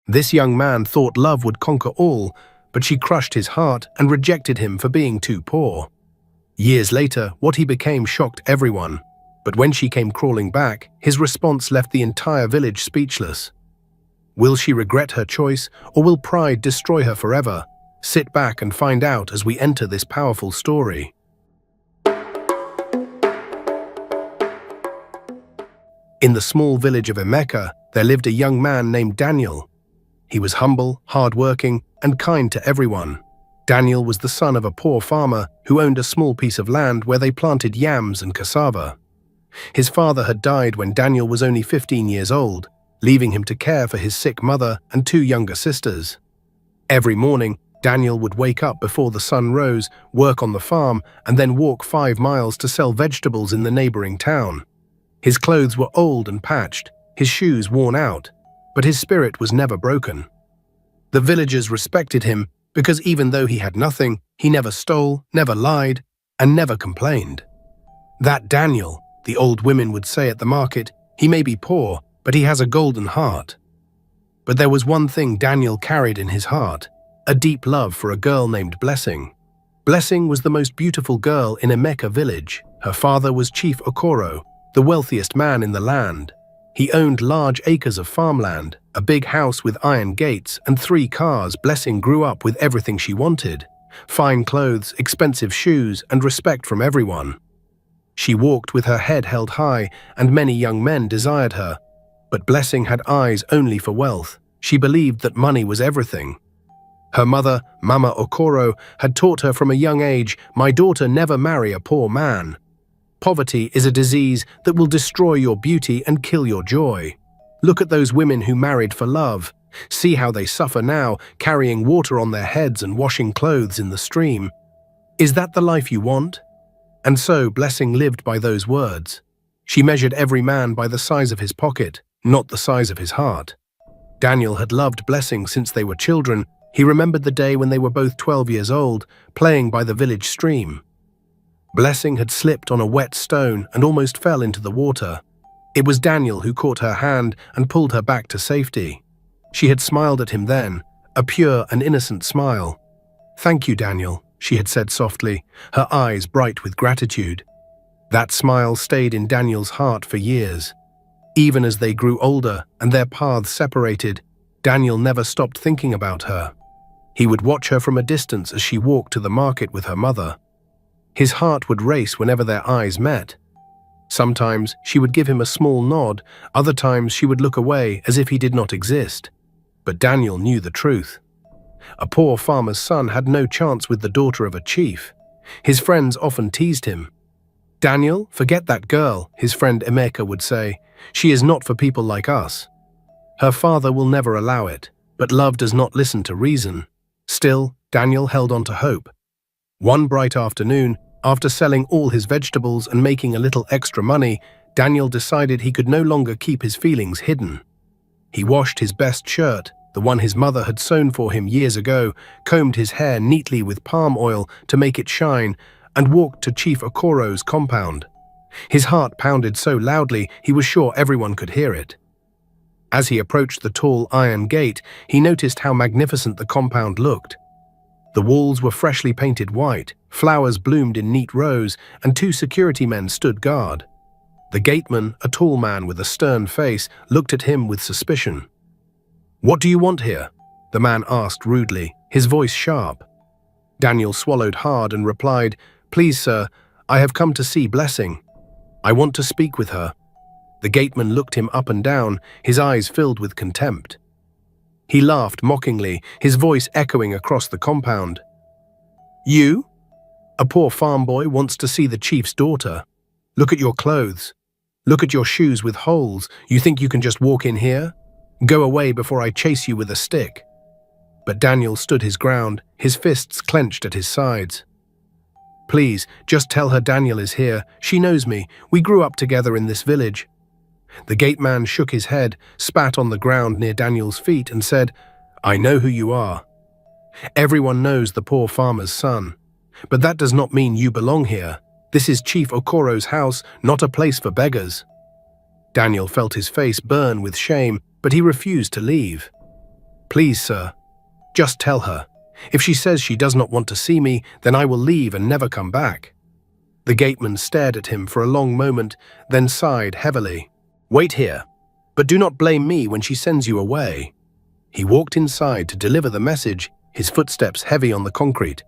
This young man thought love would conquer all, but she crushed his heart and rejected him for being too poor. Years later, what he became shocked everyone, but when she came crawling back, his response left the entire village speechless. Will she regret her choice, or will pride destroy her forever? Sit back and find out as we enter this powerful story. In the small village of Emeka, there lived a young man named Daniel. He was humble, hard-working, and kind to everyone. Daniel was the son of a poor farmer who owned a small piece of land where they planted yams and cassava. His father had died when Daniel was only 15 years old, leaving him to care for his sick mother and two younger sisters. Every morning, Daniel would wake up before the sun rose, work on the farm, and then walk 5 miles to sell vegetables in the neighboring town. His clothes were old and patched, his shoes worn out, but his spirit was never broken. The villagers respected him because even though he had nothing, he never stole, never lied, and never complained. That Daniel, the old women would say at the market, he may be poor, but he has a golden heart. But there was one thing Daniel carried in his heart, a deep love for a girl named Blessing. Blessing was the most beautiful girl in Emeka village. Her father was Chief Okoro, the wealthiest man in the land. He owned large acres of farmland, a big house with iron gates, and 3 cars. Blessing grew up with everything she wanted: fine clothes, expensive shoes, and respect from everyone. She walked with her head held high, and many young men desired her. But Blessing had eyes only for wealth. She believed that money was everything. Her mother, Mama Okoro, had taught her from a young age, "My daughter, never marry a poor man. Poverty is a disease that will destroy your beauty and kill your joy. Look at those women who married for love. See how they suffer now, carrying water on their heads and washing clothes in the stream. Is that the life you want?" And so Blessing lived by those words. She measured every man by the size of his pocket, not the size of his heart. Daniel had loved Blessing since they were children. He remembered the day when they were both 12 years old, playing by the village stream. Blessing had slipped on a wet stone and almost fell into the water. It was Daniel who caught her hand and pulled her back to safety. She had smiled at him then, a pure and innocent smile. "Thank you, Daniel," she had said softly, her eyes bright with gratitude. That smile stayed in Daniel's heart for years. Even as they grew older and their paths separated, Daniel never stopped thinking about her. He would watch her from a distance as she walked to the market with her mother. His heart would race whenever their eyes met. Sometimes she would give him a small nod, other times she would look away as if he did not exist. But Daniel knew the truth. A poor farmer's son had no chance with the daughter of a chief. His friends often teased him. "Daniel, forget that girl," his friend Emeka would say. "She is not for people like us." Her father will never allow it, but love does not listen to reason. Still, Daniel held on to hope. One bright afternoon, after selling all his vegetables and making a little extra money, Daniel decided he could no longer keep his feelings hidden. He washed his best shirt, the one his mother had sewn for him years ago, combed his hair neatly with palm oil to make it shine, and walked to Chief Okoro's compound. His heart pounded so loudly he was sure everyone could hear it. As he approached the tall iron gate, he noticed how magnificent the compound looked. The walls were freshly painted white, flowers bloomed in neat rows, and 2 security men stood guard. The gateman, a tall man with a stern face, looked at him with suspicion. "What do you want here?" the man asked rudely, his voice sharp. Daniel swallowed hard and replied, "Please, sir, I have come to see Blessing. I want to speak with her." The gateman looked him up and down, his eyes filled with contempt. He laughed mockingly, his voice echoing across the compound. "You? A poor farm boy wants to see the chief's daughter. Look at your clothes. Look at your shoes with holes. You think you can just walk in here? Go away before I chase you with a stick." But Daniel stood his ground, his fists clenched at his sides. "Please, just tell her Daniel is here. She knows me. We grew up together in this village." The gateman shook his head, spat on the ground near Daniel's feet, and said, "I know who you are. Everyone knows the poor farmer's son. But that does not mean you belong here. This is Chief Okoro's house, not a place for beggars." Daniel felt his face burn with shame, but he refused to leave. Please, sir. Just tell her. If she says she does not want to see me, then I will leave and never come back." The gateman stared at him for a long moment, then sighed heavily. "Wait here, but do not blame me when she sends you away." He walked inside to deliver the message, his footsteps heavy on the concrete.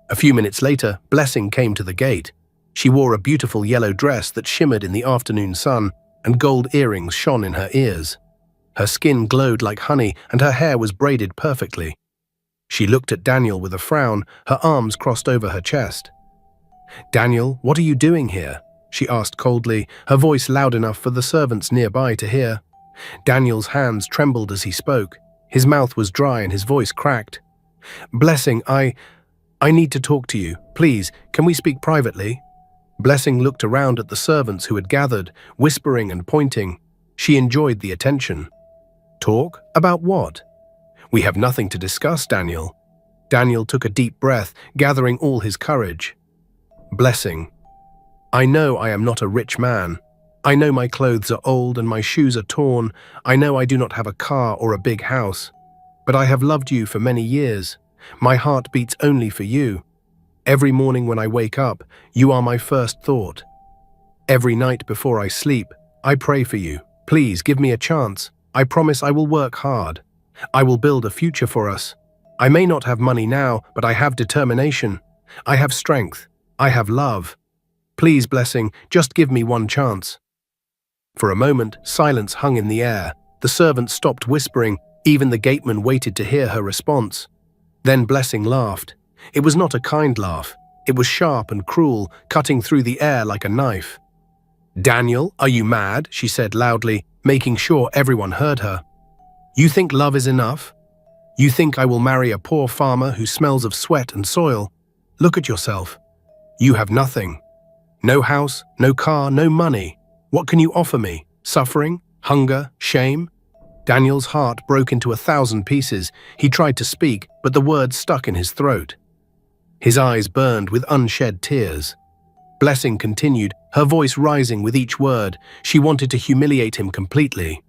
A few minutes later, Blessing came to the gate. She wore a beautiful yellow dress that shimmered in the afternoon sun, and gold earrings shone in her ears. Her skin glowed like honey, and her hair was braided perfectly. She looked at Daniel with a frown, her arms crossed over her chest. "Daniel, what are you doing here?" she asked coldly, her voice loud enough for the servants nearby to hear. Daniel's hands trembled as he spoke. His mouth was dry and his voice cracked. "Blessing, I need to talk to you. Please, can we speak privately?" Blessing looked around at the servants who had gathered, whispering and pointing. She enjoyed the attention. "Talk? About what?" "We have nothing to discuss, Daniel." Daniel took a deep breath, gathering all his courage. "Blessing, I know I am not a rich man. I know my clothes are old and my shoes are torn. I know I do not have a car or a big house. But I have loved you for many years. My heart beats only for you. Every morning when I wake up, you are my first thought. Every night before I sleep, I pray for you. Please give me a chance. I promise I will work hard. I will build a future for us. I may not have money now, but I have determination. I have strength. I have love. Please, Blessing, just give me one chance." For a moment, silence hung in the air. The servants stopped whispering. Even the gateman waited to hear her response. Then Blessing laughed. It was not a kind laugh. It was sharp and cruel, cutting through the air like a knife. "Daniel, are you mad?" she said loudly, making sure everyone heard her. "You think love is enough? You think I will marry a poor farmer who smells of sweat and soil? Look at yourself. You have nothing. No house, no car, no money. What can you offer me? Suffering? Hunger? Shame?" Daniel's heart broke into 1,000 pieces. He tried to speak, but the words stuck in his throat. His eyes burned with unshed tears. Blessing continued, her voice rising with each word. She wanted to humiliate him completely.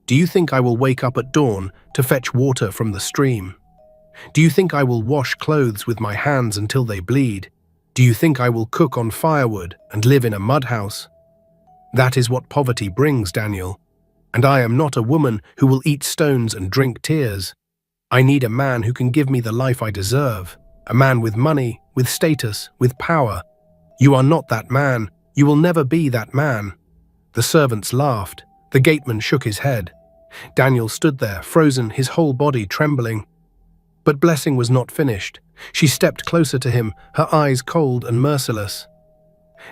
"Do you think I will wake up at dawn to fetch water from the stream? Do you think I will wash clothes with my hands until they bleed? Do you think I will cook on firewood and live in a mud house? That is what poverty brings, Daniel. And I am not a woman who will eat stones and drink tears. I need a man who can give me the life I deserve. A man with money, with status, with power. You are not that man. You will never be that man." The servants laughed. The gateman shook his head. Daniel stood there, frozen, his whole body trembling. But Blessing was not finished. She stepped closer to him, her eyes cold and merciless.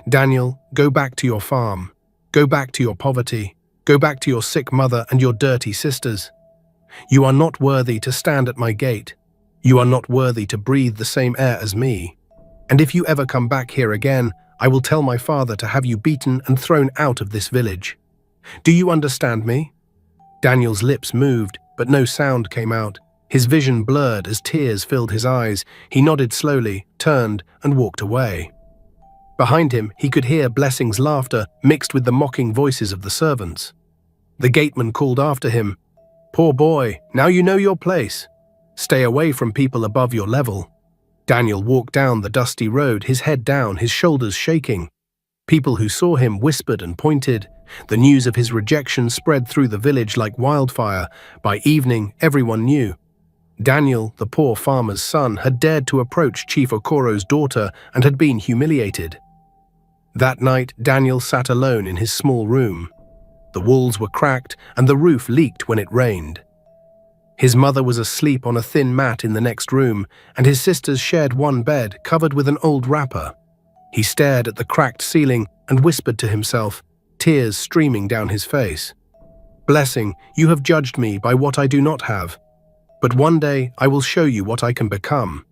"Daniel, go back to your farm. Go back to your poverty. Go back to your sick mother and your dirty sisters. You are not worthy to stand at my gate. You are not worthy to breathe the same air as me. And if you ever come back here again, I will tell my father to have you beaten and thrown out of this village. Do you understand me?" Daniel's lips moved, but no sound came out. His vision blurred as tears filled his eyes. He nodded slowly, turned, and walked away. Behind him, he could hear Blessing's laughter mixed with the mocking voices of the servants. The gateman called after him, "Poor boy, now you know your place. Stay away from people above your level." Daniel walked down the dusty road, his head down, his shoulders shaking. People who saw him whispered and pointed. The news of his rejection spread through the village like wildfire. By evening, everyone knew. Daniel, the poor farmer's son, had dared to approach Chief Okoro's daughter and had been humiliated. That night, Daniel sat alone in his small room. The walls were cracked and the roof leaked when it rained. His mother was asleep on a thin mat in the next room, and his sisters shared one bed covered with an old wrapper. He stared at the cracked ceiling and whispered to himself, tears streaming down his face. "Blessing, you have judged me by what I do not have. But one day I will show you what I can become.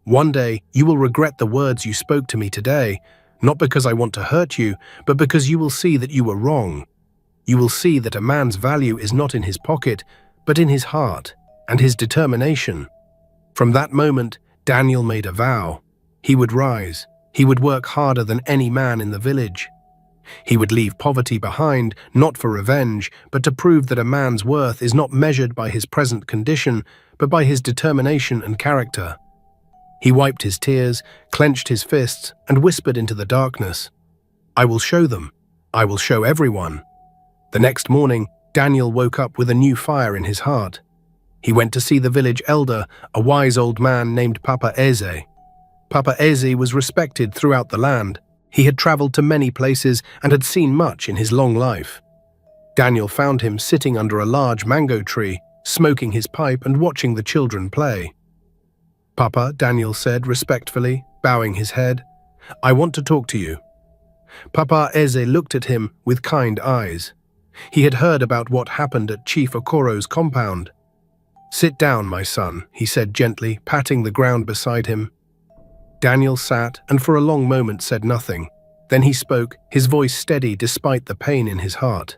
One day you will regret the words you spoke to me today, not because I want to hurt you, but because you will see that you were wrong. You will see that a man's value is not in his pocket, but in his heart and his determination." From that moment, Daniel made a vow. He would rise. He would work harder than any man in the village. He would leave poverty behind, not for revenge, but to prove that a man's worth is not measured by his present condition, but by his determination and character. He wiped his tears, clenched his fists, and whispered into the darkness, "I will show them. I will show everyone." The next morning, Daniel woke up with a new fire in his heart. He went to see the village elder, a wise old man named Papa Eze. Papa Eze was respected throughout the land. He had traveled to many places and had seen much in his long life. Daniel found him sitting under a large mango tree, smoking his pipe and watching the children play. "Papa," Daniel said respectfully, bowing his head, "I want to talk to you." Papa Eze looked at him with kind eyes. He had heard about what happened at Chief Okoro's compound. "Sit down, my son," he said gently, patting the ground beside him. Daniel sat and for a long moment said nothing. Then he spoke, his voice steady despite the pain in his heart.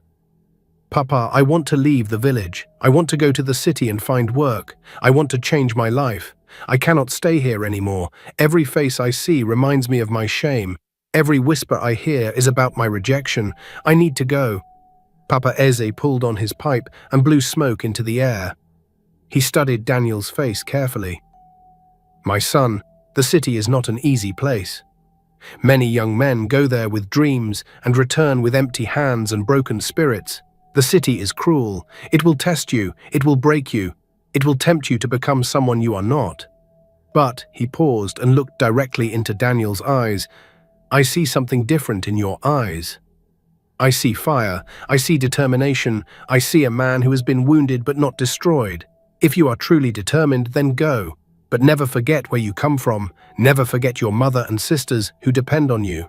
"Papa, I want to leave the village. I want to go to the city and find work. I want to change my life. I cannot stay here anymore. Every face I see reminds me of my shame. Every whisper I hear is about my rejection. I need to go." Papa Eze pulled on his pipe and blew smoke into the air. He studied Daniel's face carefully. "My son, the city is not an easy place. Many young men go there with dreams and return with empty hands and broken spirits. The city is cruel. It will test you. It will break you. It will tempt you to become someone you are not." But he paused and looked directly into Daniel's eyes. "I see something different in your eyes. I see fire. I see determination. I see a man who has been wounded but not destroyed. If you are truly determined, then go. But never forget where you come from. Never forget your mother and sisters who depend on you.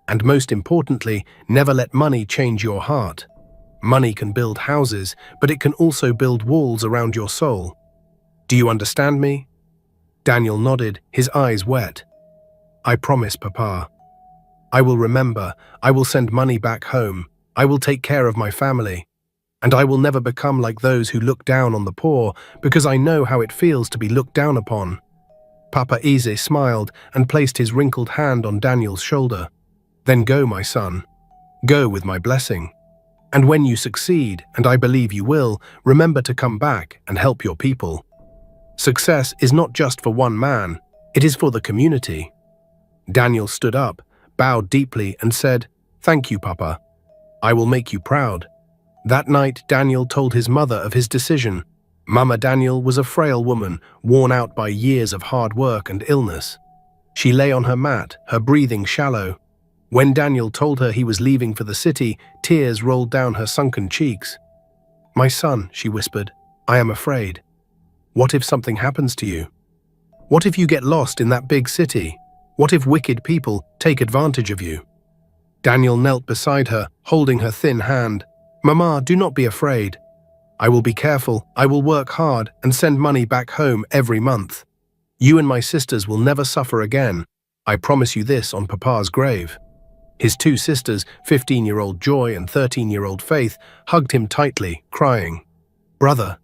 And most importantly, never let money change your heart. Money can build houses, but it can also build walls around your soul. Do you understand me?" Daniel nodded, his eyes wet. "I promise, Papa. I will remember. I will send money back home. I will take care of my family. And I will never become like those who look down on the poor, because I know how it feels to be looked down upon." Papa Eze smiled and placed his wrinkled hand on Daniel's shoulder. "Then go, my son. Go with my blessing. And when you succeed, and I believe you will, remember to come back and help your people. Success is not just for one man, it is for the community." Daniel stood up, bowed deeply, and said, "Thank you, Papa. I will make you proud." That night, Daniel told his mother of his decision. Mama Daniel was a frail woman, worn out by years of hard work and illness. She lay on her mat, her breathing shallow. When Daniel told her he was leaving for the city, tears rolled down her sunken cheeks. "My son," she whispered, "I am afraid. What if something happens to you? What if you get lost in that big city? What if wicked people take advantage of you?" Daniel knelt beside her, holding her thin hand. "Mama, do not be afraid. I will be careful, I will work hard and send money back home every month. You and my sisters will never suffer again. I promise you this on Papa's grave." His two sisters, 15-year-old Joy and 13-year-old Faith, hugged him tightly, crying. "Brother,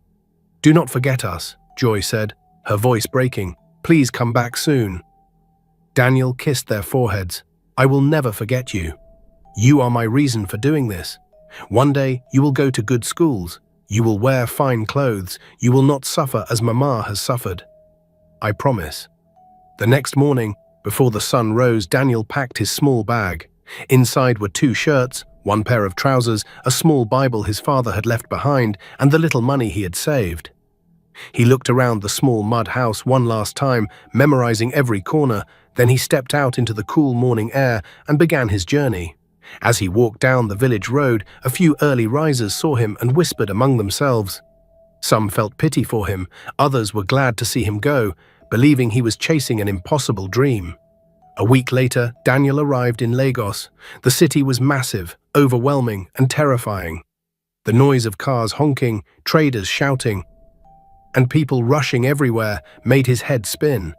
do not forget us," Joy said, her voice breaking. "Please come back soon." Daniel kissed their foreheads. "I will never forget you. You are my reason for doing this. One day you will go to good schools. You will wear fine clothes. You will not suffer as Mama has suffered. I promise." The next morning, before the sun rose, Daniel packed his small bag. Inside were 2 shirts, 1 pair of trousers, a small Bible his father had left behind, and the little money he had saved. He looked around the small mud house one last time, memorizing every corner. Then he stepped out into the cool morning air and began his journey. As he walked down the village road, a few early risers saw him and whispered among themselves. Some felt pity for him, others were glad to see him go, believing he was chasing an impossible dream. A week later, Daniel arrived in Lagos. The city was massive, overwhelming, and terrifying. The noise of cars honking, traders shouting, and people rushing everywhere made his head spin.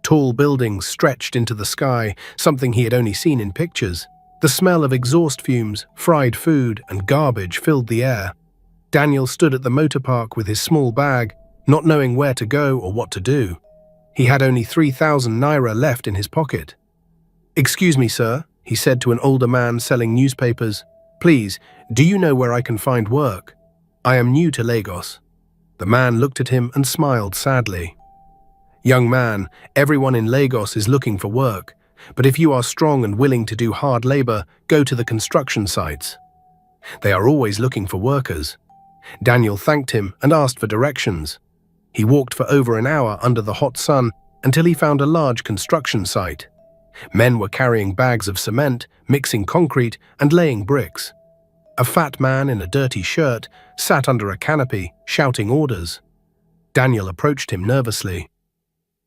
Tall buildings stretched into the sky, something he had only seen in pictures. The smell of exhaust fumes, fried food, and garbage filled the air. Daniel stood at the motor park with his small bag, not knowing where to go or what to do. He had only 3,000 naira left in his pocket. "Excuse me, sir," he he said to an older man selling newspapers. "Please, do you know where I can find work? I am new to Lagos." The man looked at him and smiled sadly. "Young man, everyone in Lagos is looking for work, but if you are strong and willing to do hard labor, go to the construction sites. They are always looking for workers." Daniel thanked him and asked for directions. He walked for over an hour under the hot sun until he found a large construction site. Men were carrying bags of cement, mixing concrete, and laying bricks. A fat man in a dirty shirt sat under a canopy, shouting orders. Daniel approached him nervously.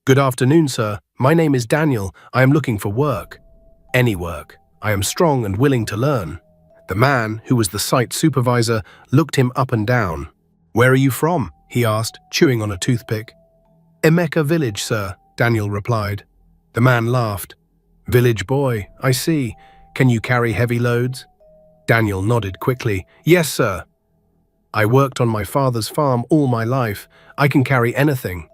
"Good afternoon, sir. My name is Daniel. I am looking for work." "Any work. I am strong and willing to learn." The man, who was the site supervisor, looked him up and down. "Where are you from?" he asked, chewing on a toothpick. "Emeka village, sir," Daniel replied. The man laughed. "Village boy, I see. Can you carry heavy loads?" Daniel nodded quickly. "Yes, sir. I worked on my father's farm all my life. I can carry anything."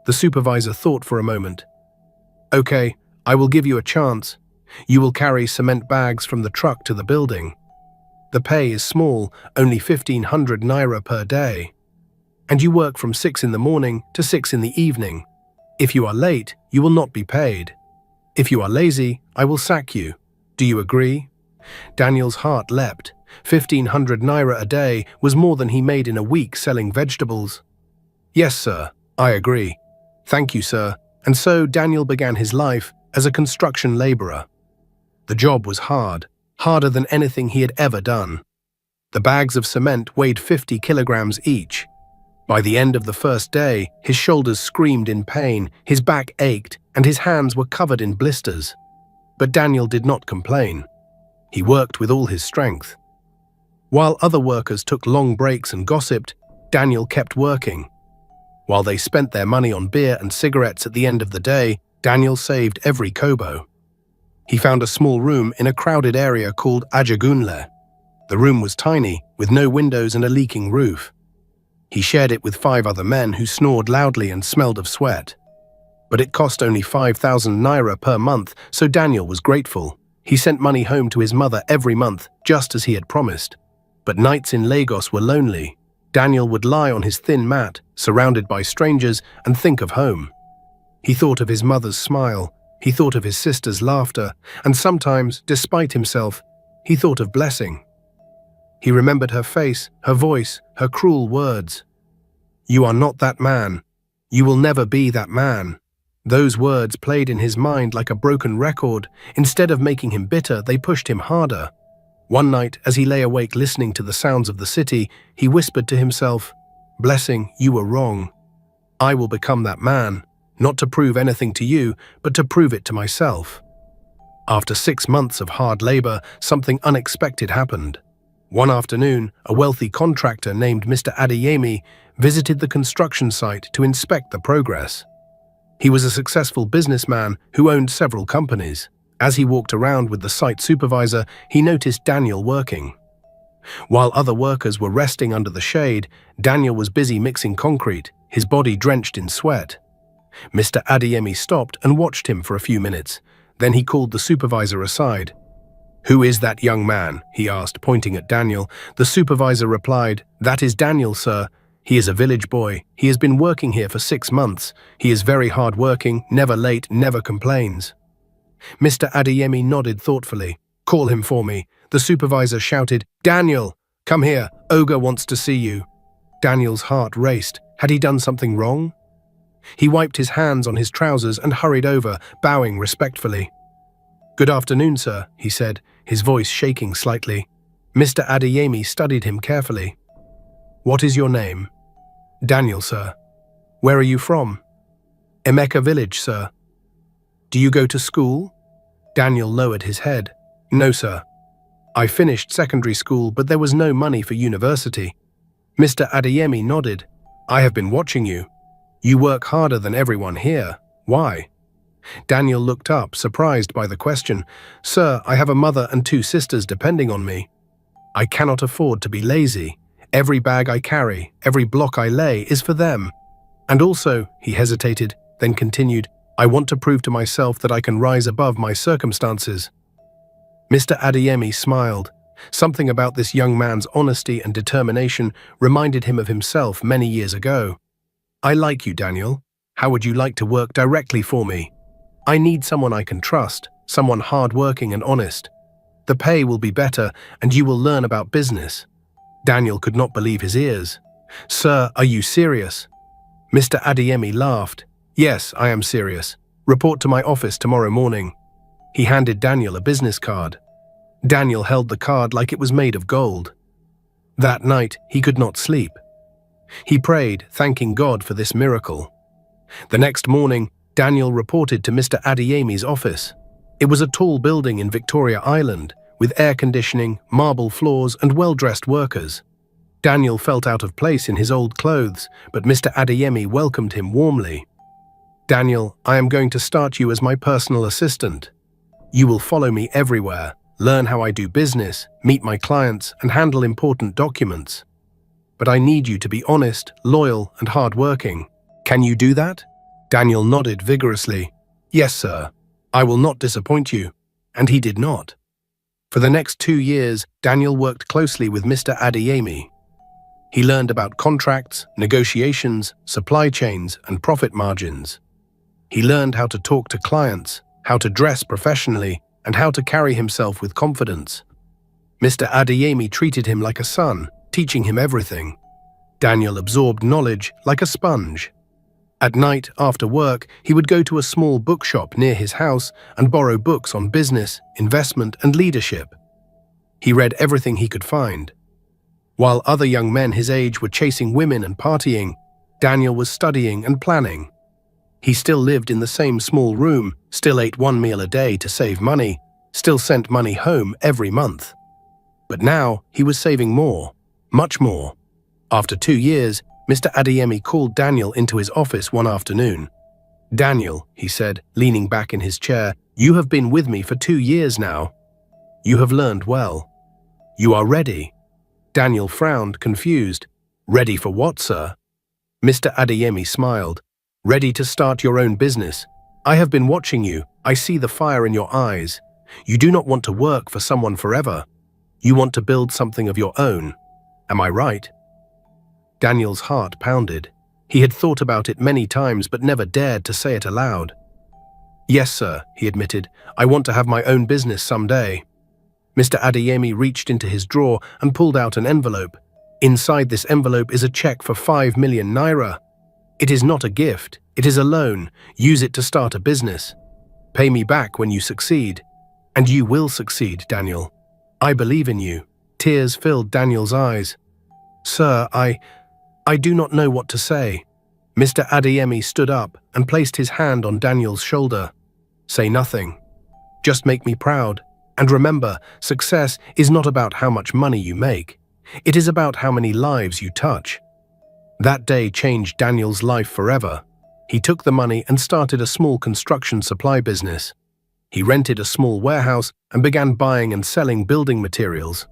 The supervisor thought for a moment. "Okay, I will give you a chance. You will carry cement bags from the truck to the building. The pay is small, only 1,500 naira per day. And you work from 6 in the morning to 6 in the evening. If you are late, you will not be paid. If you are lazy, I will sack you. Do you agree?" Daniel's heart leapt. 1,500 naira a day was more than he made in a week selling vegetables. "Yes, sir, I agree. Thank you, sir." And so Daniel began his life as a construction laborer. The job was hard, harder than anything he had ever done. The bags of cement weighed 50 kilograms each. By the end of the first day, his shoulders screamed in pain, his back ached, and his hands were covered in blisters. But Daniel did not complain. He worked with all his strength. While other workers took long breaks and gossiped, Daniel kept working. While they spent their money on beer and cigarettes at the end of the day, Daniel saved every kobo. He found a small room in a crowded area called Ajagunle. The room was tiny, with no windows and a leaking roof. He shared it with 5 other men who snored loudly and smelled of sweat. But it cost only 5,000 naira per month, so Daniel was grateful. He sent money home to his mother every month, just as he had promised. But nights in Lagos were lonely. Daniel would lie on his thin mat, surrounded by strangers, and think of home. He thought of his mother's smile, he thought of his sister's laughter, and sometimes, despite himself, he thought of Blessing. He remembered her face, her voice, her cruel words. "You are not that man. You will never be that man." Those words played in his mind like a broken record. Instead of making him bitter, they pushed him harder. One night, as he lay awake listening to the sounds of the city, he whispered to himself, "Blessing, you were wrong. I will become that man, not to prove anything to you, but to prove it to myself." After 6 months of hard labor, something unexpected happened. One afternoon, a wealthy contractor named Mr. Adeyemi visited the construction site to inspect the progress. He was a successful businessman who owned several companies. As he walked around with the site supervisor, he noticed Daniel working. While other workers were resting under the shade, Daniel was busy mixing concrete, his body drenched in sweat. Mr. Adeyemi stopped and watched him for a few minutes. Then he called the supervisor aside. "Who is that young man?" he asked, pointing at Daniel. The supervisor replied, "That is Daniel, sir. He is a village boy. He has been working here for 6 months. He is very hard-working, never late, never complains." Mr. Adeyemi nodded thoughtfully. "Call him for me." The supervisor shouted, "Daniel, come here. Oga wants to see you." Daniel's heart raced. Had he done something wrong? He wiped his hands on his trousers and hurried over, bowing respectfully. "Good afternoon, sir," he said, his voice shaking slightly. Mr. Adeyemi studied him carefully. "What is your name?" "Daniel, sir." "Where are you from?" "Emeka village, sir." "Do you go to school?" Daniel lowered his head. "No, sir. I finished secondary school, but there was no money for university." Mr. Adeyemi nodded. "I have been watching you. You work harder than everyone here. Why?" Daniel looked up, surprised by the question. "Sir, I have a mother and 2 sisters depending on me. I cannot afford to be lazy. Every bag I carry, every block I lay is for them. And also," he hesitated, then continued, "I want to prove to myself that I can rise above my circumstances." Mr. Adeyemi smiled. Something about this young man's honesty and determination reminded him of himself many years ago. "I like you, Daniel. How would you like to work directly for me? I need someone I can trust, someone hardworking and honest. The pay will be better and you will learn about business." Daniel could not believe his ears. "Sir, are you serious?" Mr. Adeyemi laughed. "Yes, I am serious. Report to my office tomorrow morning." He handed Daniel a business card. Daniel held the card like it was made of gold. That night, he could not sleep. He prayed, thanking God for this miracle. The next morning, Daniel reported to Mr. Adeyemi's office. It was a tall building in Victoria Island, with air conditioning, marble floors, and well-dressed workers. Daniel felt out of place in his old clothes, but Mr. Adeyemi welcomed him warmly. "Daniel, I am going to start you as my personal assistant. You will follow me everywhere, learn how I do business, meet my clients, and handle important documents. But I need you to be honest, loyal, and hardworking. Can you do that?" Daniel nodded vigorously. "Yes, sir. I will not disappoint you." And he did not. For the next 2 years, Daniel worked closely with Mr. Adeyemi. He learned about contracts, negotiations, supply chains, and profit margins. He learned how to talk to clients, how to dress professionally, and how to carry himself with confidence. Mr. Adeyemi treated him like a son, teaching him everything. Daniel absorbed knowledge like a sponge. At night, after work, he would go to a small bookshop near his house and borrow books on business, investment, and leadership. He read everything he could find. While other young men his age were chasing women and partying, Daniel was studying and planning. He still lived in the same small room, still ate 1 meal a day to save money, still sent money home every month. But now he was saving more, much more. After 2 years, Mr. Adeyemi called Daniel into his office one afternoon. "Daniel," he said, leaning back in his chair, "you have been with me for 2 years now. You have learned well. You are ready." Daniel frowned, confused. "Ready for what, sir?" Mr. Adeyemi smiled. "Ready to start your own business. I have been watching you. I see the fire in your eyes. You do not want to work for someone forever. You want to build something of your own. Am I right?" Daniel's heart pounded. He had thought about it many times but never dared to say it aloud. "Yes, sir," he admitted. "I want to have my own business someday." Mr. Adeyemi reached into his drawer and pulled out an envelope. Inside this envelope is a check for 5 million naira. "It is not a gift, it is a loan. Use it to start a business. Pay me back when you succeed. And you will succeed, Daniel. I believe in you." Tears filled Daniel's eyes. "Sir, I do not know what to say." Mr. Adeyemi stood up and placed his hand on Daniel's shoulder. "Say nothing. Just make me proud. And remember, success is not about how much money you make. It is about how many lives you touch." That day changed Daniel's life forever. He took the money and started a small construction supply business. He rented a small warehouse and began buying and selling building materials.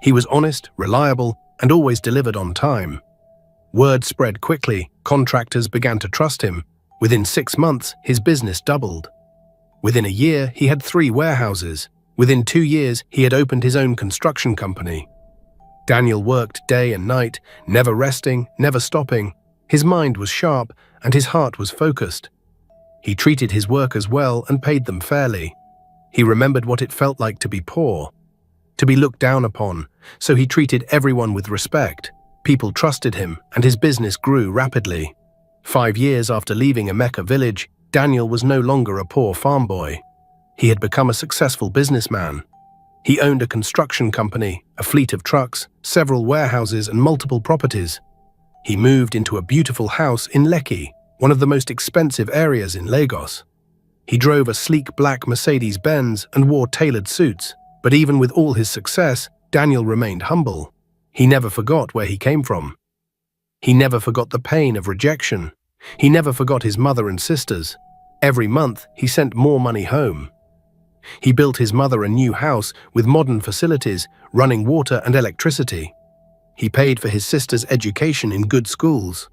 He was honest, reliable, and always delivered on time. Word spread quickly, contractors began to trust him. Within 6 months, his business doubled. Within a year, he had 3 warehouses. Within 2 years, he had opened his own construction company. Daniel worked day and night, never resting, never stopping. His mind was sharp and his heart was focused. He treated his workers well and paid them fairly. He remembered what it felt like to be poor, to be looked down upon, so he treated everyone with respect. People trusted him and his business grew rapidly. 5 years after leaving Emeka village, Daniel was no longer a poor farm boy. He had become a successful businessman. He owned a construction company, a fleet of trucks, several warehouses, and multiple properties. He moved into a beautiful house in Lekki, one of the most expensive areas in Lagos. He drove a sleek black Mercedes-Benz and wore tailored suits, but even with all his success, Daniel remained humble. He never forgot where he came from. He never forgot the pain of rejection. He never forgot his mother and sisters. Every month, he sent more money home. He built his mother a new house with modern facilities, running water and electricity. He paid for his sister's education in good schools.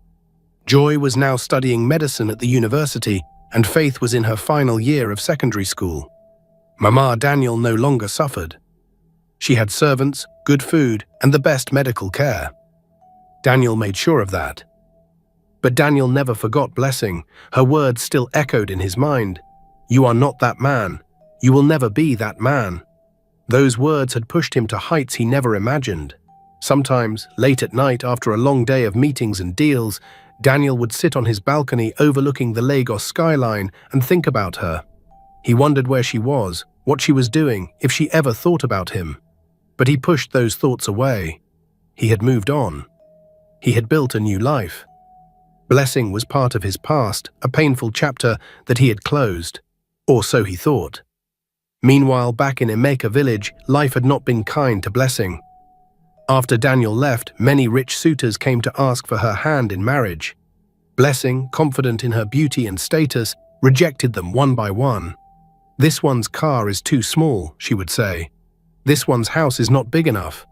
Joy was now studying medicine at the university, and Faith was in her final year of secondary school. Mama Daniel no longer suffered. She had servants, good food, and the best medical care. Daniel made sure of that. But Daniel never forgot Blessing. Her words still echoed in his mind. "You are not that man. You will never be that man." Those words had pushed him to heights he never imagined. Sometimes, late at night after a long day of meetings and deals, Daniel would sit on his balcony overlooking the Lagos skyline and think about her. He wondered where she was, what she was doing, if she ever thought about him. But he pushed those thoughts away. He had moved on. He had built a new life. Blessing was part of his past, a painful chapter that he had closed. Or so he thought. Meanwhile, back in Emeka village, life had not been kind to Blessing. After Daniel left, many rich suitors came to ask for her hand in marriage. Blessing, confident in her beauty and status, rejected them one by one. "This one's car is too small," she would say. "This one's house is not big enough.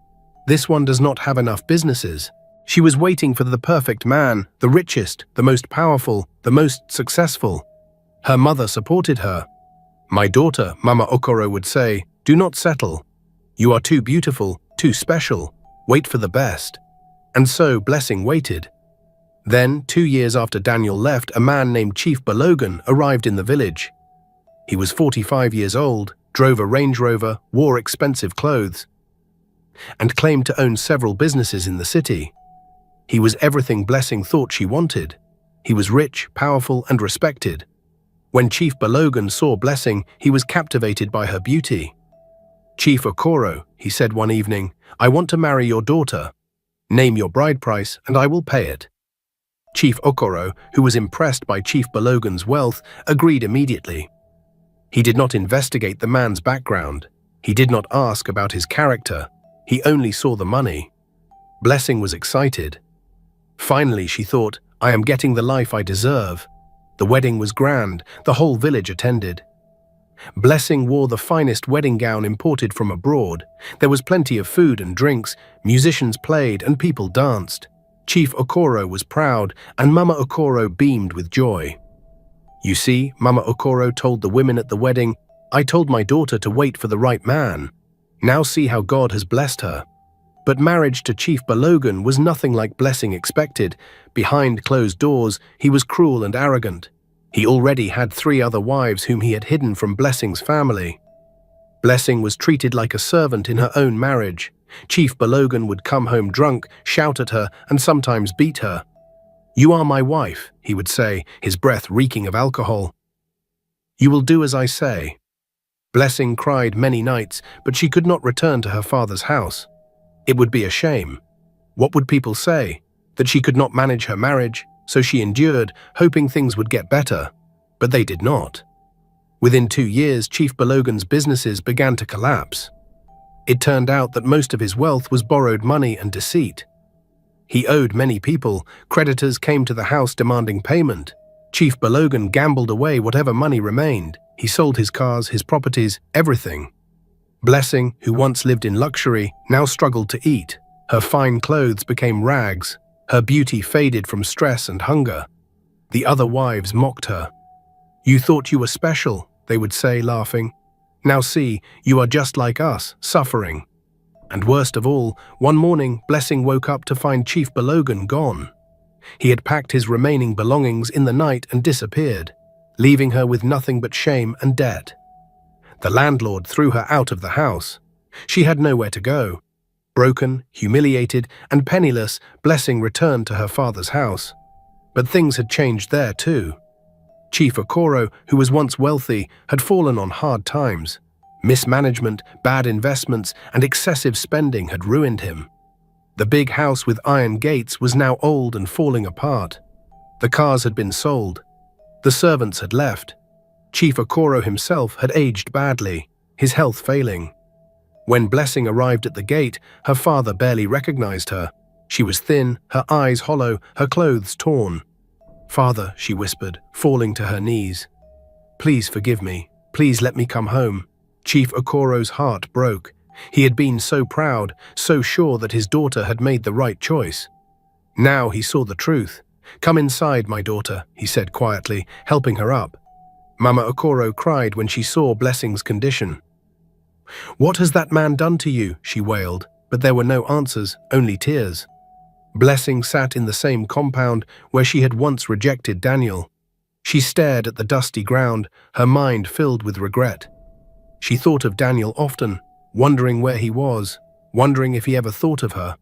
This one does not have enough businesses." She was waiting for the perfect man, the richest, the most powerful, the most successful. Her mother supported her. "My daughter," Mama Okoro would say, "do not settle. You are too beautiful, too special. Wait for the best." And so Blessing waited. Then, 2 years after Daniel left, a man named Chief Balogun arrived in the village. He was 45 years old, drove a Range Rover, wore expensive clothes, and claimed to own several businesses in the city. He was everything Blessing thought she wanted. He was rich, powerful, and respected. When Chief Balogun saw Blessing, he was captivated by her beauty. "Chief Okoro," he said one evening, "I want to marry your daughter. Name your bride price, and I will pay it." Chief Okoro, who was impressed by Chief Balogun's wealth, agreed immediately. He did not investigate the man's background. He did not ask about his character. He only saw the money. Blessing was excited. Finally, she thought, "I am getting the life I deserve." The wedding was grand. The whole village attended. Blessing wore the finest wedding gown imported from abroad. There was plenty of food and drinks, musicians played, and people danced. Chief Okoro was proud, and Mama Okoro beamed with joy. "You see," Mama Okoro told the women at the wedding, "I told my daughter to wait for the right man. Now see how God has blessed her." But marriage to Chief Balogun was nothing like Blessing expected. Behind closed doors, he was cruel and arrogant. He already had 3 other wives whom he had hidden from Blessing's family. Blessing was treated like a servant in her own marriage. Chief Balogun would come home drunk, shout at her, and sometimes beat her. "You are my wife," he would say, his breath reeking of alcohol. "You will do as I say." Blessing cried many nights, but she could not return to her father's house. It would be a shame. What would people say? That she could not manage her marriage, so she endured, hoping things would get better. But they did not. Within 2 years, Chief Balogun's businesses began to collapse. It turned out that most of his wealth was borrowed money and deceit. He owed many people. Creditors came to the house demanding payment. Chief Balogun gambled away whatever money remained. He sold his cars, his properties, everything. Blessing, who once lived in luxury, now struggled to eat. Her fine clothes became rags. Her beauty faded from stress and hunger. The other wives mocked her. "You thought you were special," they would say, laughing. "Now see, you are just like us, suffering." And worst of all, one morning, Blessing woke up to find Chief Balogun gone. He had packed his remaining belongings in the night and disappeared, leaving her with nothing but shame and debt. The landlord threw her out of the house. She had nowhere to go. Broken, humiliated, and penniless, Blessing returned to her father's house. But things had changed there too. Chief Okoro, who was once wealthy, had fallen on hard times. Mismanagement, bad investments, and excessive spending had ruined him. The big house with iron gates was now old and falling apart. The cars had been sold. The servants had left. Chief Okoro himself had aged badly, his health failing. When Blessing arrived at the gate, her father barely recognized her. She was thin, her eyes hollow, her clothes torn. "Father," she whispered, falling to her knees. "Please forgive me. Please let me come home." Chief Okoro's heart broke. He had been so proud, so sure that his daughter had made the right choice. Now he saw the truth. "Come inside, my daughter," he said quietly, helping her up. Mama Okoro cried when she saw Blessing's condition. "What has that man done to you?" she wailed, but there were no answers, only tears. Blessing sat in the same compound where she had once rejected Daniel. She stared at the dusty ground, her mind filled with regret. She thought of Daniel often, wondering where he was, wondering if he ever thought of her.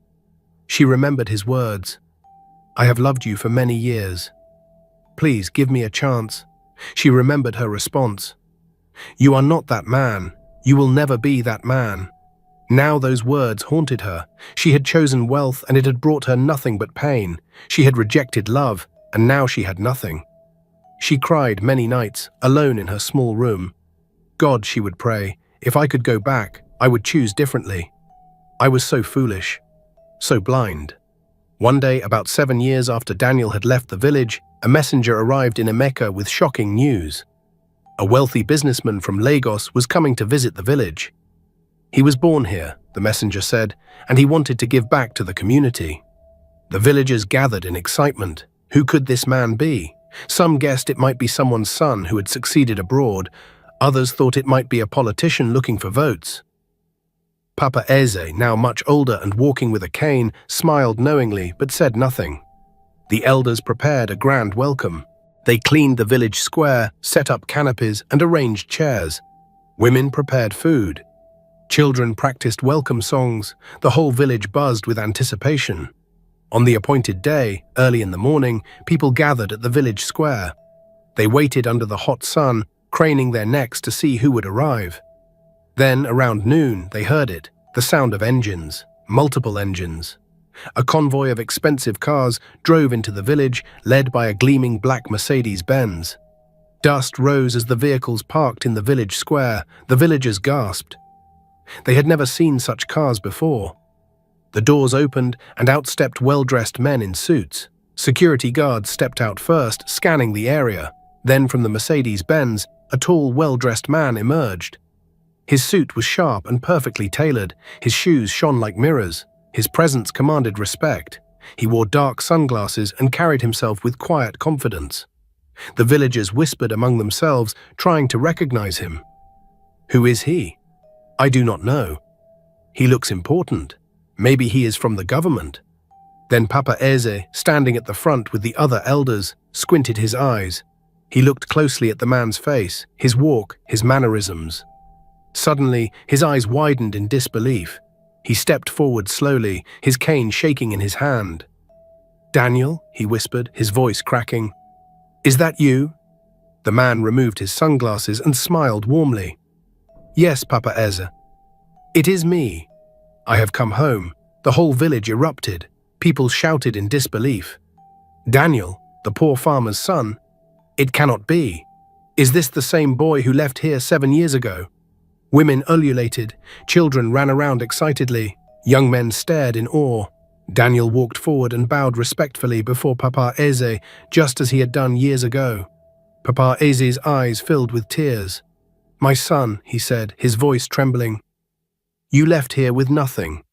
She remembered his words. "I have loved you for many years. Please give me a chance." She remembered her response. "You are not that man. You will never be that man." Now those words haunted her. She had chosen wealth and it had brought her nothing but pain. She had rejected love and now she had nothing. She cried many nights, alone in her small room. "God," she would pray, "if I could go back, I would choose differently. I was so foolish, so blind." One day, about 7 years after Daniel had left the village, a messenger arrived in Emeka with shocking news. A wealthy businessman from Lagos was coming to visit the village. He was born here, the messenger said, and he wanted to give back to the community. The villagers gathered in excitement. Who could this man be? Some guessed it might be someone's son who had succeeded abroad. Others thought it might be a politician looking for votes. Papa Eze, now much older and walking with a cane, smiled knowingly but said nothing. The elders prepared a grand welcome. They cleaned the village square, set up canopies, and arranged chairs. Women prepared food. Children practiced welcome songs. The whole village buzzed with anticipation. On the appointed day, early in the morning, people gathered at the village square. They waited under the hot sun, craning their necks to see who would arrive. Then, around noon, they heard it, the sound of engines, multiple engines. A convoy of expensive cars drove into the village, led by a gleaming black Mercedes-Benz. Dust rose as the vehicles parked in the village square. The villagers gasped. They had never seen such cars before. The doors opened, and out stepped well-dressed men in suits. Security guards stepped out first, scanning the area. Then from the Mercedes-Benz, a tall, well-dressed man emerged. His suit was sharp and perfectly tailored. His shoes shone like mirrors. His presence commanded respect. He wore dark sunglasses and carried himself with quiet confidence. The villagers whispered among themselves, trying to recognize him. "Who is he? I do not know. He looks important. Maybe he is from the government." Then Papa Eze, standing at the front with the other elders, squinted his eyes. He looked closely at the man's face, his walk, his mannerisms. Suddenly, his eyes widened in disbelief. He stepped forward slowly, his cane shaking in his hand. "Daniel," he whispered, his voice cracking. "Is that you?" The man removed his sunglasses and smiled warmly. "Yes, Papa Eze. It is me. I have come home." The whole village erupted. People shouted in disbelief. "Daniel, the poor farmer's son? It cannot be. Is this the same boy who left here 7 years ago?" Women ululated. Children ran around excitedly. Young men stared in awe. Daniel walked forward and bowed respectfully before Papa Eze, just as he had done years ago. Papa Eze's eyes filled with tears. "My son," he said, his voice trembling. "You left here with nothing.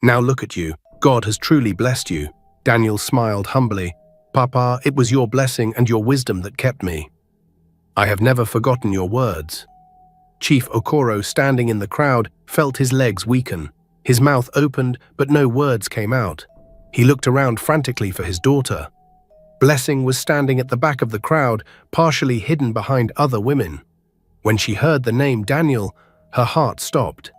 Now look at you. God has truly blessed you." Daniel smiled humbly. "Papa, it was your blessing and your wisdom that kept me. I have never forgotten your words." Chief Okoro, standing in the crowd, felt his legs weaken. His mouth opened, but no words came out. He looked around frantically for his daughter. Blessing was standing at the back of the crowd, partially hidden behind other women. When she heard the name Daniel, her heart stopped.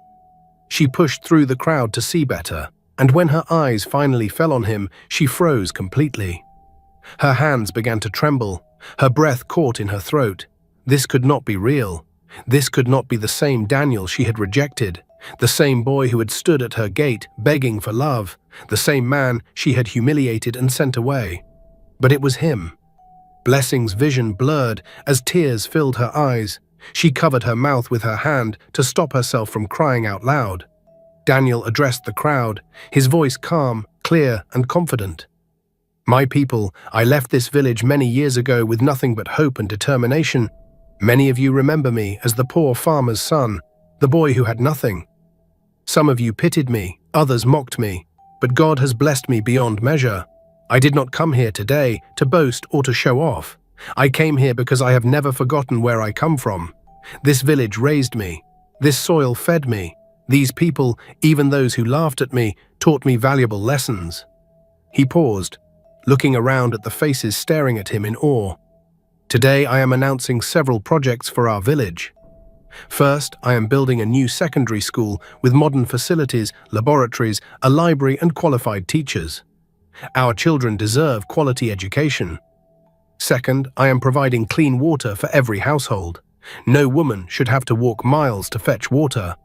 She pushed through the crowd to see better, and when her eyes finally fell on him, she froze completely. Her hands began to tremble, her breath caught in her throat. This could not be real. This could not be the same Daniel she had rejected, the same boy who had stood at her gate begging for love, the same man she had humiliated and sent away. But it was him. Blessing's vision blurred as tears filled her eyes. She covered her mouth with her hand to stop herself from crying out loud. Daniel addressed the crowd, his voice calm, clear, and confident. "My people, I left this village many years ago with nothing but hope and determination. Many of you remember me as the poor farmer's son, the boy who had nothing. Some of you pitied me, others mocked me, but God has blessed me beyond measure. I did not come here today to boast or to show off. I came here because I have never forgotten where I come from. This village raised me. This soil fed me. These people, even those who laughed at me, taught me valuable lessons." He paused, looking around at the faces staring at him in awe. "Today I am announcing several projects for our village. First, I am building a new secondary school with modern facilities, laboratories, a library and qualified teachers. Our children deserve quality education. Second, I am providing clean water for every household. No woman should have to walk miles to fetch water.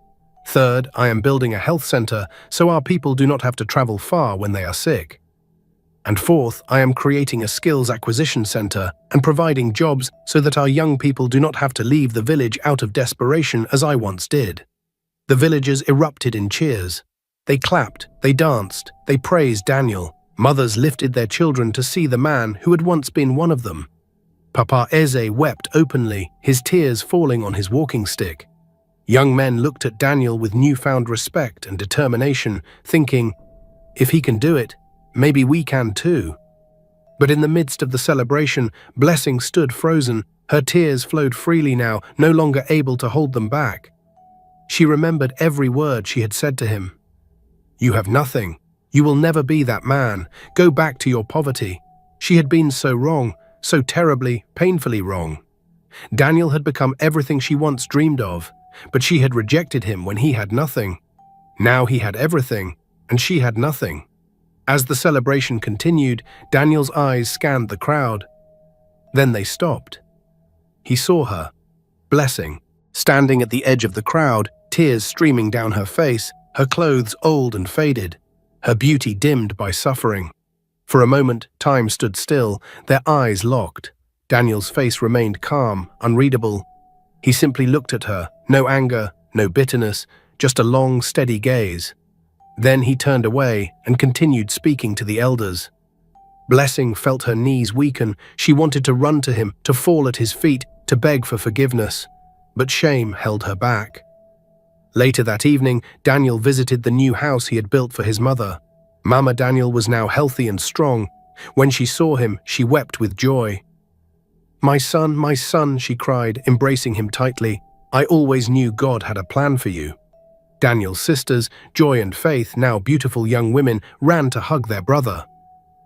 Third, I am building a health center so our people do not have to travel far when they are sick. And fourth, I am creating a skills acquisition center and providing jobs so that our young people do not have to leave the village out of desperation as I once did." The villagers erupted in cheers. They clapped, they danced, they praised Daniel. Mothers lifted their children to see the man who had once been one of them. Papa Eze wept openly, his tears falling on his walking stick. Young men looked at Daniel with newfound respect and determination, thinking, "If he can do it, maybe we can too." But in the midst of the celebration, Blessing stood frozen. Her tears flowed freely now, no longer able to hold them back. She remembered every word she had said to him. "You have nothing. You will never be that man. Go back to your poverty." She had been so wrong, so terribly, painfully wrong. Daniel had become everything she once dreamed of, but she had rejected him when he had nothing. Now he had everything, and she had nothing. As the celebration continued, Daniel's eyes scanned the crowd. Then they stopped. He saw her, Blessing, standing at the edge of the crowd, tears streaming down her face, her clothes old and faded, her beauty dimmed by suffering. For a moment, time stood still, their eyes locked. Daniel's face remained calm, unreadable. He simply looked at her, no anger, no bitterness, just a long, steady gaze. Then he turned away and continued speaking to the elders. Blessing felt her knees weaken. She wanted to run to him, to fall at his feet, to beg for forgiveness. But shame held her back. Later that evening, Daniel visited the new house he had built for his mother. Mama Daniel was now healthy and strong. When she saw him, she wept with joy. my son," she cried, embracing him tightly. "I always knew God had a plan for you." Daniel's sisters, Joy and Faith, now beautiful young women, ran to hug their brother.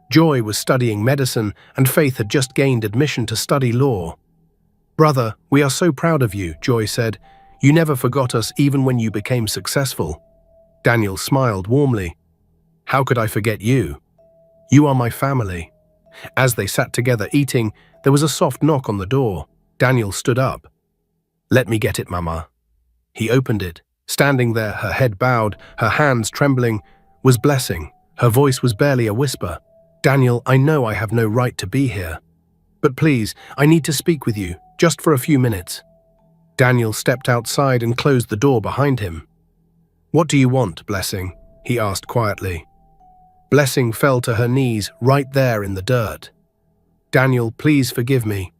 Joy was studying medicine, and Faith had just gained admission to study law. "Brother, we are so proud of you," Joy said. "You never forgot us even when you became successful." Daniel smiled warmly. "How could I forget you? You are my family." As they sat together eating, there was a soft knock on the door. Daniel stood up. "Let me get it, Mama." He opened it. Standing there, her head bowed, her hands trembling, was Blessing. Her voice was barely a whisper. "Daniel, I know I have no right to be here. But please, I need to speak with you, just for a few minutes." Daniel stepped outside and closed the door behind him. "What do you want, Blessing?" he asked quietly. Blessing fell to her knees right there in the dirt. "Daniel, please forgive me.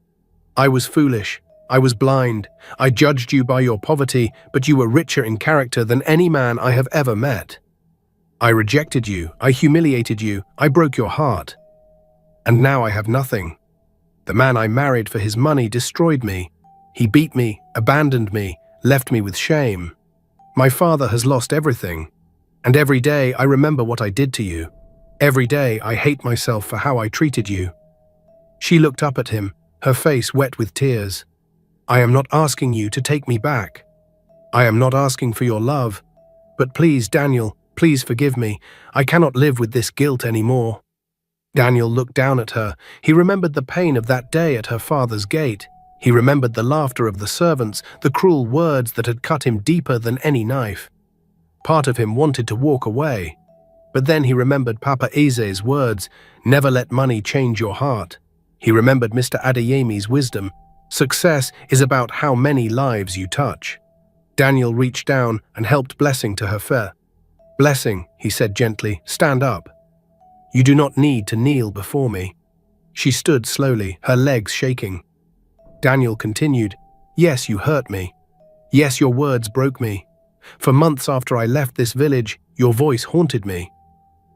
I was foolish. I was blind. I judged you by your poverty, but you were richer in character than any man I have ever met. I rejected you. I humiliated you. I broke your heart. And now I have nothing. The man I married for his money destroyed me. He beat me, abandoned me, left me with shame. My father has lost everything. And every day I remember what I did to you. Every day I hate myself for how I treated you." She looked up at him, her face wet with tears. "I am not asking you to take me back. I am not asking for your love. But please, Daniel, please forgive me. I cannot live with this guilt anymore." Daniel looked down at her. He remembered the pain of that day at her father's gate. He remembered the laughter of the servants, the cruel words that had cut him deeper than any knife. Part of him wanted to walk away. But then he remembered Papa Eze's words, "Never let money change your heart." He remembered Mr. Adeyemi's wisdom, "Success is about how many lives you touch." Daniel reached down and helped Blessing to her feet. "Blessing," he said gently, "stand up. You do not need to kneel before me." She stood slowly, her legs shaking. Daniel continued, "Yes, you hurt me. Yes, your words broke me. For months after I left this village, your voice haunted me.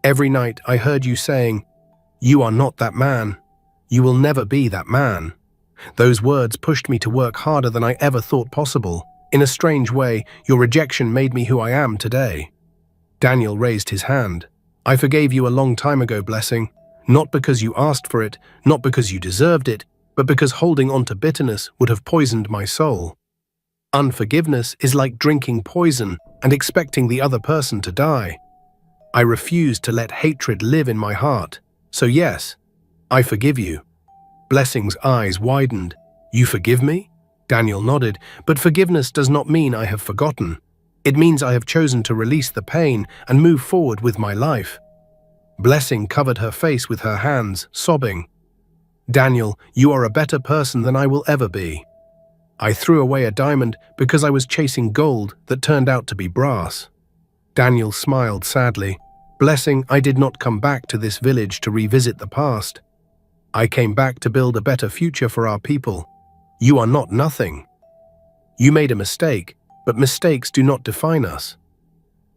Every night I heard you saying, 'You are not that man. You will never be that man.' Those words pushed me to work harder than I ever thought possible. In a strange way, your rejection made me who I am today. Daniel raised his hand. I forgave you a long time ago, Blessing. Not because you asked for it, not because you deserved it, but because holding on to bitterness would have poisoned my soul. Unforgiveness is like drinking poison and expecting the other person to die. I refuse to let hatred live in my heart. So yes, I forgive you. Blessing's eyes widened. You forgive me? Daniel nodded, but forgiveness does not mean I have forgotten. It means I have chosen to release the pain and move forward with my life. Blessing covered her face with her hands, sobbing. Daniel, you are a better person than I will ever be. I threw away a diamond because I was chasing gold that turned out to be brass. Daniel smiled sadly. Blessing, I did not come back to this village to revisit the past. I came back to build a better future for our people. You are not nothing. You made a mistake, but mistakes do not define us.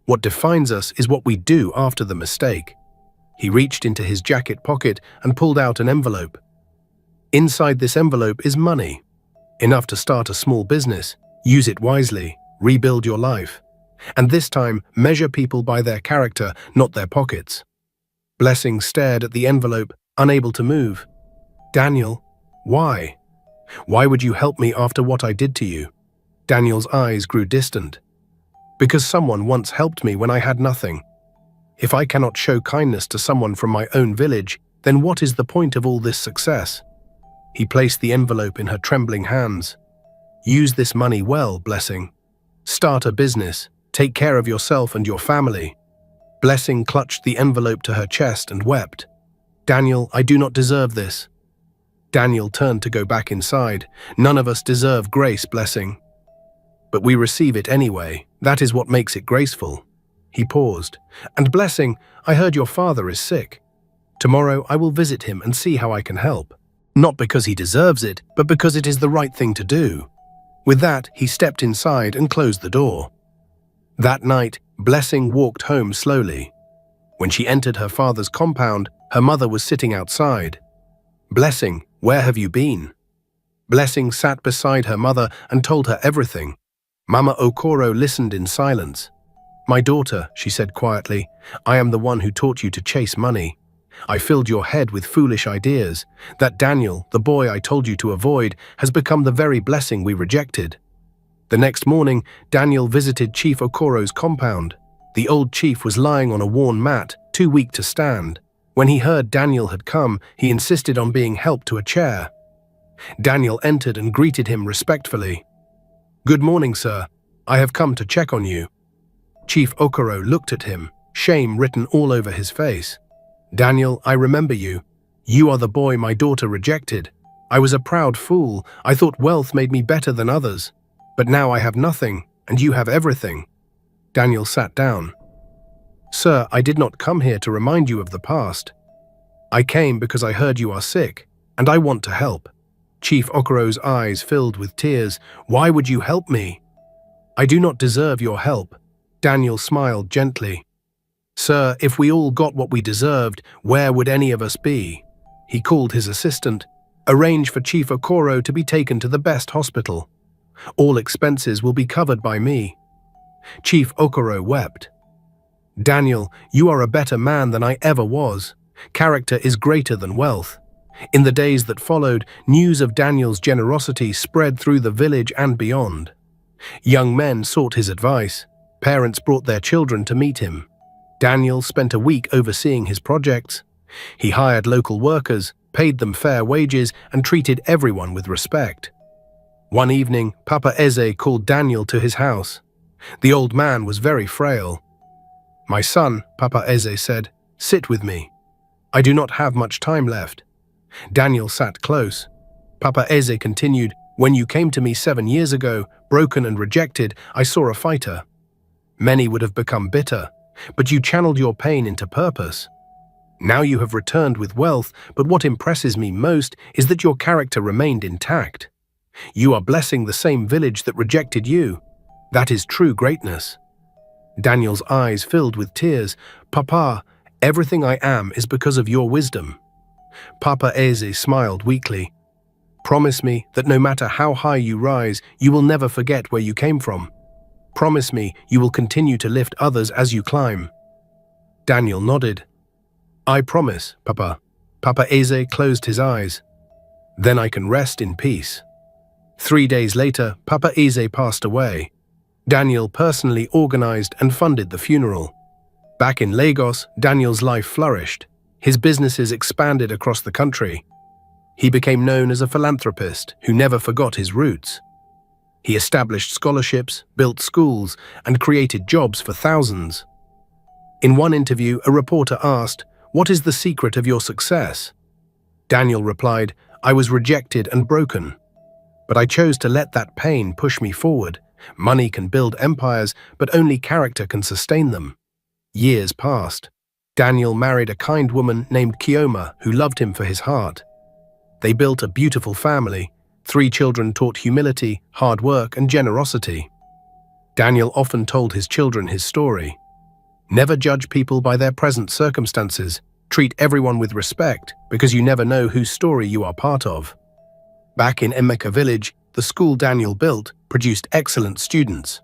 What defines us is what we do after the mistake. He reached into his jacket pocket and pulled out an envelope. Inside this envelope is money. Enough to start a small business. Use it wisely. Rebuild your life. And this time, measure people by their character, not their pockets. Blessing stared at the envelope, unable to move. Daniel, why? Why would you help me after what I did to you? Daniel's eyes grew distant. Because someone once helped me when I had nothing. If I cannot show kindness to someone from my own village, then what is the point of all this success? He placed the envelope in her trembling hands. Use this money well, Blessing. Start a business. Take care of yourself and your family. Blessing clutched the envelope to her chest and wept. Daniel, I do not deserve this. Daniel turned to go back inside. None of us deserve grace, Blessing. But we receive it anyway. That is what makes it graceful. He paused. And Blessing, I heard your father is sick. Tomorrow I will visit him and see how I can help. Not because he deserves it, but because it is the right thing to do. With that, he stepped inside and closed the door. That night, Blessing walked home slowly. When she entered her father's compound, her mother was sitting outside. Blessing, where have you been? Blessing sat beside her mother and told her everything. Mama Okoro listened in silence. My daughter, she said quietly, I am the one who taught you to chase money. I filled your head with foolish ideas. That Daniel, the boy I told you to avoid, has become the very Blessing we rejected. The next morning, Daniel visited Chief Okoro's compound. The old chief was lying on a worn mat, too weak to stand. When he heard Daniel had come, he insisted on being helped to a chair. Daniel entered and greeted him respectfully. Good morning, sir. I have come to check on you. Chief Okoro looked at him, shame written all over his face. Daniel, I remember you. You are the boy my daughter rejected. I was a proud fool. I thought wealth made me better than others. But now I have nothing, and you have everything. Daniel sat down. Sir, I did not come here to remind you of the past. I came because I heard you are sick, and I want to help. Chief Okoro's eyes filled with tears. Why would you help me? I do not deserve your help. Daniel smiled gently. Sir, if we all got what we deserved, where would any of us be? He called his assistant. Arrange for Chief Okoro to be taken to the best hospital. All expenses will be covered by me. Chief Okoro wept. Daniel, you are a better man than I ever was. Character is greater than wealth. In the days that followed, news of Daniel's generosity spread through the village and beyond. Young men sought his advice. Parents brought their children to meet him. Daniel spent a week overseeing his projects. He hired local workers, paid them fair wages, and treated everyone with respect. One evening, Papa Eze called Daniel to his house. The old man was very frail. My son, Papa Eze said, sit with me. I do not have much time left. Daniel sat close. Papa Eze continued, when you came to me 7 years ago, broken and rejected, I saw a fighter. Many would have become bitter, but you channeled your pain into purpose. Now you have returned with wealth, but what impresses me most is that your character remained intact. You are blessing the same village that rejected you. That is true greatness. Daniel's eyes filled with tears. Papa, everything I am is because of your wisdom. Papa Eze smiled weakly. Promise me that no matter how high you rise, you will never forget where you came from. Promise me you will continue to lift others as you climb." Daniel nodded. "I promise, Papa." Papa Eze closed his eyes. "Then I can rest in peace." 3 days later, Papa Eze passed away. Daniel personally organized and funded the funeral. Back in Lagos, Daniel's life flourished. His businesses expanded across the country. He became known as a philanthropist who never forgot his roots. He established scholarships, built schools, and created jobs for thousands. In one interview, a reporter asked, "What is the secret of your success?" Daniel replied, "I was rejected and broken. But I chose to let that pain push me forward. Money can build empires, but only character can sustain them." Years passed. Daniel married a kind woman named Kioma who loved him for his heart. They built a beautiful family. 3 children taught humility, hard work, and generosity. Daniel often told his children his story. Never judge people by their present circumstances. Treat everyone with respect, because you never know whose story you are part of. Back in Emeka village, the school Daniel built produced excellent students.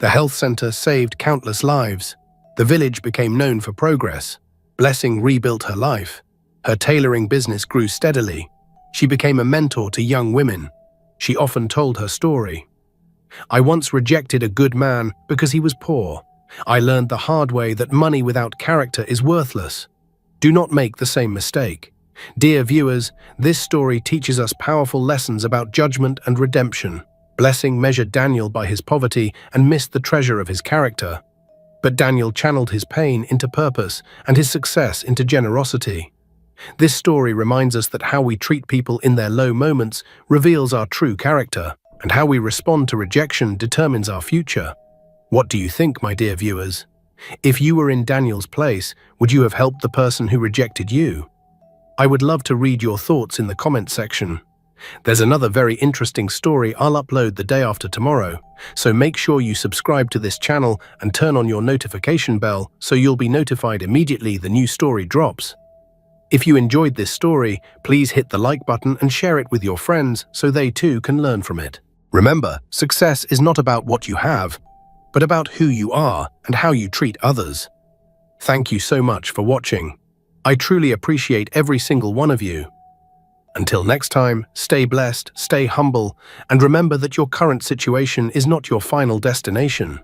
The health center saved countless lives. The village became known for progress. Blessing rebuilt her life. Her tailoring business grew steadily. She became a mentor to young women. She often told her story. "I once rejected a good man because he was poor. I learned the hard way that money without character is worthless. Do not make the same mistake." Dear viewers, this story teaches us powerful lessons about judgment and redemption. Blessing measured Daniel by his poverty and missed the treasure of his character. But Daniel channeled his pain into purpose and his success into generosity. This story reminds us that how we treat people in their low moments reveals our true character, and how we respond to rejection determines our future. What do you think, my dear viewers? If you were in Daniel's place, would you have helped the person who rejected you? I would love to read your thoughts in the comment section. There's another very interesting story I'll upload the day after tomorrow, so make sure you subscribe to this channel and turn on your notification bell so you'll be notified immediately the new story drops. If you enjoyed this story, please hit the like button and share it with your friends so they too can learn from it. Remember, success is not about what you have, but about who you are and how you treat others. Thank you so much for watching. I truly appreciate every single one of you. Until next time, stay blessed, stay humble, and remember that your current situation is not your final destination.